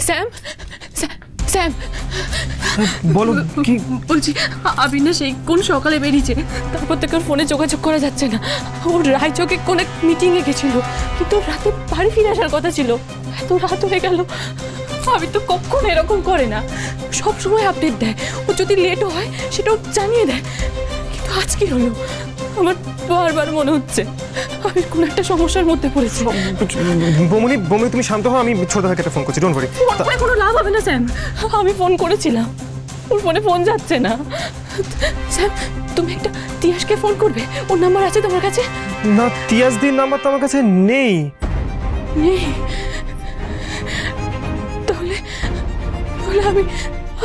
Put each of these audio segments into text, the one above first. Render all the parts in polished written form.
Sam, Sam বলো কি? বলছি আবির না সেই কোন সকালে বেরিয়েছে, তারপর থেকে ওর ফোনে যোগাযোগ করা যাচ্ছে না। ওর রায়চকে কোন মিটিংয়ে গেছিল, কিন্তু রাতে বাড়ি ফিরে আসার কথা ছিল। এত রাত হয়ে গেল। আবির তো কখনো এরকম করে না, সব সময় আপডেট দেয়। ও যদি লেটও হয় সেটাও জানিয়ে দেয়। কিন্তু আজ কি হলো? আমার বারবার মনে হচ্ছে আবির কোন একটা সমস্যার মধ্যে পড়েছে। বৌমনি বৌমনি তুমি শান্ত হও, আমি ছোট ভাইকে একটা ফোন করছি, ডোন্ট ওয়ারি। ফোন করে কোনো লাভ হবে না স্যাম। আমি ফোন করেছিলাম, ওর ফোনে ফোন যাচ্ছে না। স্যাম, তুমি একটা তিয়াসকে ফোন করবে, ওর নাম্বার আছে তোমার কাছে? না, তিয়াসদির নাম্বার তো আমার কাছে নেই। নেই? তাহলে তাহলে আমি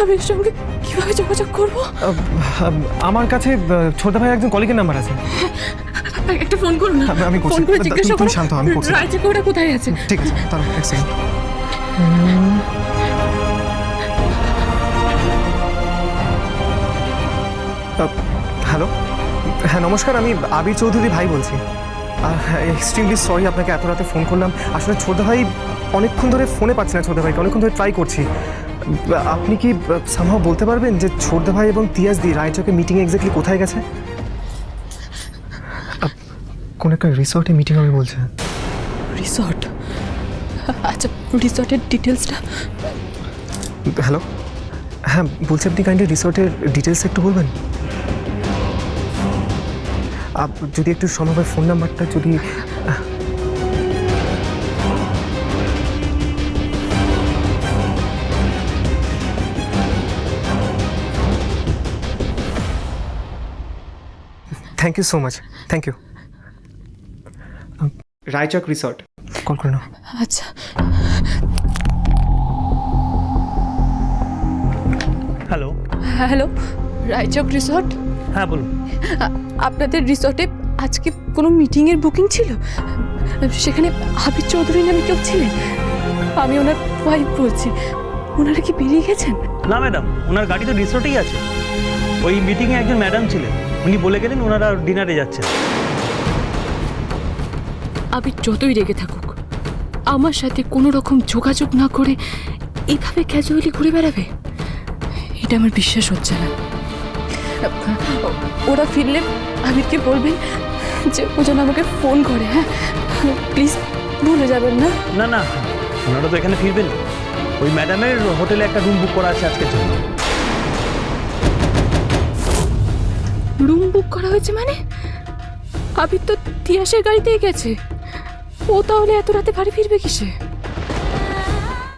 আবির সঙ্গে কিভাবে যোগাযোগ করবো? আমার কাছে ছোট ভাই একজন কলিগের নাম্বার আছে। একটা ফোন করুন না। আমি করছি। ফোন করে জিজ্ঞাসা তুমি করো শান্ত হও, আমি করছি। রায়চকে ওটা কোথায় আছে। ঠিক আছে, দাঁড়াও এক সেকেন্ড। হ্যালো, হ্যাঁ নমস্কার, আমি আবির চৌধুরী ভাই বলছি। এক্সট্রিমলি সরি আপনাকে এত রাতে ফোন করলাম। আসলে ছোট ভাই অনেকক্ষণ ধরে ফোনে পাচ্ছি না, ছোট ভাইকে অনেকক্ষণ ধরে ট্রাই করছি। আপনি কি সামহাও বলতে পারবেন যে ছোট ভাই এবং তিয়াসদি রায়চকে মিটিং এক্স্যাক্টলি কোথায় গেছে? কোন একটা রিসর্টে মিটিং হবে বলছে। রিসর্ট? আচ্ছা, রিসর্টের ডিটেলসটা। হ্যালো, হ্যাঁ বলছি, আপনি কাইন্ডলি রিসর্টের ডিটেলস একটু বলবেন? যদি একটু সম্ভব হয় ফোন নাম্বারটা যদি। Thank you so much, thank you. Raichak resort, call করে নাও। আচ্ছা। হ্যালো। Hello, Raichak resort? হ্যাঁ বলুন। আপনাদের রিসর্টে আজকে কোনো মিটিংয়ের বুকিং ছিল? সেখানে আবির চৌধুরী নামে কেউ ছিলেন? আমি ওনার ওয়াইফ বলছি। ওনারা কি বেরিয়ে গেছেন? না ম্যাডাম, ওনার গাড়ি তো রিসোর্টেই আছে। ওই মিটিংয়ে একজন ম্যাডাম ছিলেন, উনি বলে গেলেন ওনারা ডিনারে যাচ্ছেন। আবির যতই রেগে থাকুক, আমার সাথে কোনো রকম যোগাযোগ না করে এইভাবে ক্যাজুয়ালি ঘুরে বেড়াবে, এটা আমার বিশ্বাস হচ্ছে না। ওরা ফিরলে আবিরকে বলবেন যে ও যেন আমাকে ফোন করে। হ্যাঁ প্লিজ, ভুলে যাবেন না। না না, ওনারা তো এখানে ফিরবেন। ওই ম্যাডামের হোটেলে একটা রুম বুক করা আছে আজকের জন্য। রুম বুক করা হয়েছে মানে? আবির তো তিয়াসের গাড়িতেই গেছে। ও তাহলে এত রাতে বাড়ি ফিরবে কিসে?